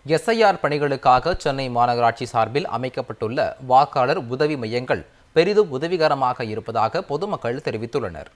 SIR பணிகளுக்காக சென்னை மாநகராட்சி சார்பில் அமைக்கப்பட்டுள்ள வாக்காளர் உதவி மையங்கள் பெரிதும் உதவிகரமாக இருப்பதாக பொதுமக்கள் தெரிவித்துள்ளனர்.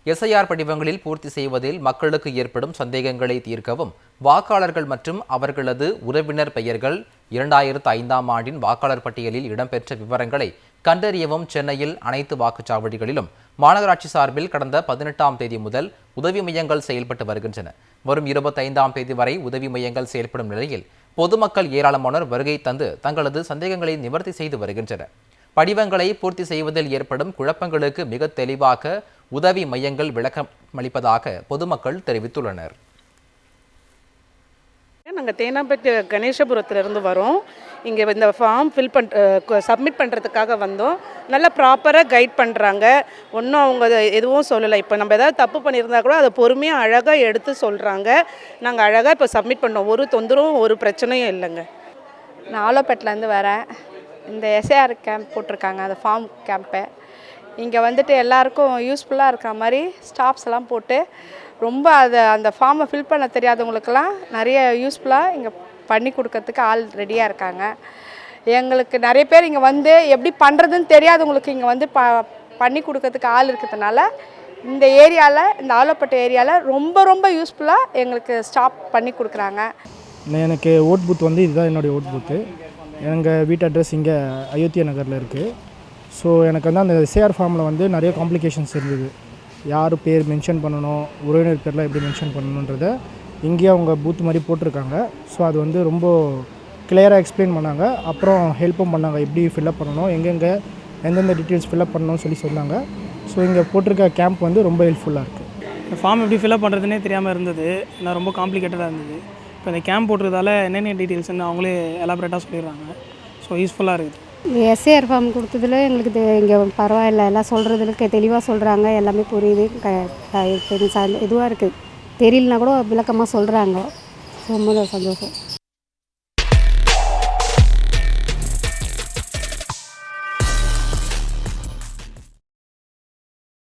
எஸ்ஐஆர் படிவங்களில் பூர்த்தி செய்வதில் மக்களுக்கு ஏற்படும் சந்தேகங்களை தீர்க்கவும் வாக்காளர்கள் மற்றும் அவர்களது உறவினர் பெயர்கள் 2005ஆம் ஆண்டின் வாக்காளர் பட்டியலில் இடம்பெற்ற விவரங்களை கண்டறியவும் சென்னையில் அனைத்து வாக்குச்சாவடிகளிலும் மாநகராட்சி சார்பில் கடந்த 18ஆம் தேதி முதல் உதவி மையங்கள் செயல்பட்டு வருகின்றன. வரும் 25ஆம் தேதி வரை உதவி மையங்கள் செயல்படும் நிலையில் பொதுமக்கள் ஏராளமானோர் வருகை தந்து தங்களது சந்தேகங்களை நிவர்த்தி செய்து வருகின்றனர். படிவங்களை பூர்த்தி செய்வதில் ஏற்படும் குழப்பங்களுக்கு மிக தெளிவாக உதவி மையங்கள் விளக்கமளிப்பதாக பொதுமக்கள் தெரிவித்துள்ளனர். நாங்கள் தேனாம்பேட்டை கணேசபுரத்துலேருந்து வரோம். இங்கே இந்த ஃபார்ம் சப்மிட் பண்ணுறதுக்காக வந்தோம். நல்லா ப்ராப்பராக கைட் பண்ணுறாங்க. ஒன்றும் அவங்க எதுவும் சொல்லலை. இப்போ நம்ம ஏதாவது தப்பு பண்ணியிருந்தா கூட அதை பொறுமையாக அழகாக எடுத்து சொல்கிறாங்க. நாங்கள் அழகாக இப்போ சப்மிட் பண்ணோம். ஒரு தொந்தரவும் ஒரு பிரச்சனையும் இல்லைங்க. நான் ஆலோப்பேட்டிலேருந்து வரேன். இந்த எஸ்ஐஆர் கேம்ப் போட்டிருக்காங்க, அந்த ஃபார்ம் கேம்ப்பு. இங்கே வந்துட்டு எல்லாருக்கும் யூஸ்ஃபுல்லாக இருக்கிற மாதிரி ஸ்டாஃப்ஸ் எல்லாம் போட்டு ரொம்ப அந்த ஃபார்மை ஃபில் பண்ண தெரியாதவங்களுக்கெல்லாம் நிறைய யூஸ்ஃபுல்லாக இங்கே பண்ணி கொடுக்கறதுக்கு ஆள் ரெடியாக இருக்காங்க. எங்களுக்கு நிறைய பேர் இங்கே வந்து எப்படி பண்ணுறதுன்னு தெரியாதவங்களுக்கு இங்கே வந்து பண்ணி கொடுக்கறதுக்கு ஆள் இருக்கிறதுனால இந்த ஏரியாவில், இந்த ஆலோப்பேட்டை ஏரியாவில் ரொம்ப ரொம்ப யூஸ்ஃபுல்லாக எங்களுக்கு ஸ்டாஃப் பண்ணி கொடுக்குறாங்க. எனக்கு ஓட் பூத் வந்து இதுதான் என்னுடைய ஓட் பூத்து. எங்கள் வீட்டு அட்ரஸ் இங்கே அயோத்தியா நகரில் இருக்குது. ஸோ எனக்கு வந்து அந்த எஸ்ஐஆர் ஃபார்மில் வந்து நிறைய காம்ப்ளிகேஷன்ஸ் இருந்தது. யார் பேர் மென்ஷன் பண்ணணும், உறவினர் பேர்லாம் எப்படி மென்ஷன் பண்ணணுன்றதை இங்கேயே அவங்க பூத் மாதிரி போட்டிருக்காங்க. ஸோ அது வந்து ரொம்ப கிளியராக எக்ஸ்பிளைன் பண்ணாங்க. அப்புறம் ஹெல்ப்பும் பண்ணாங்க, எப்படி ஃபில்அப் பண்ணணும், எங்கெங்கே எந்தெந்த டீட்டெயில்ஸ் ஃபில்அப் பண்ணணும்னு சொன்னாங்க. ஸோ இங்கே போட்டிருக்க கேம்ப் வந்து ரொம்ப ஹெல்ப்ஃபுல்லாக இருக்குது. ஃபார்ம் எப்படி ஃபில்அப் பண்ணுறதுனே தெரியாமல் இருந்தது. நான் ரொம்ப காம்ப்ளிகேட்டடாக இருந்தது. இப்போ இந்த கேம்ப் போட்டுறதால என்னென்ன டீட்டெயில்ஸ்னு அவங்களே எலாபரேட்டாக சொல்லிடுறாங்க. ஸோ யூஸ்ஃபுல்லாக இருக்குது. எஸ்ஐஆர் ஃபார்ம் கொடுத்ததில் எங்களுக்கு இங்கே பரவாயில்ல, எல்லாம் சொல்கிறதுக்கு தெளிவாக சொல்கிறாங்க, எல்லாமே புரியுது. இதுவாக இருக்குது, தெரியலனா கூட விளக்கமாக சொல்கிறாங்க. ரொம்ப சந்தோஷம்.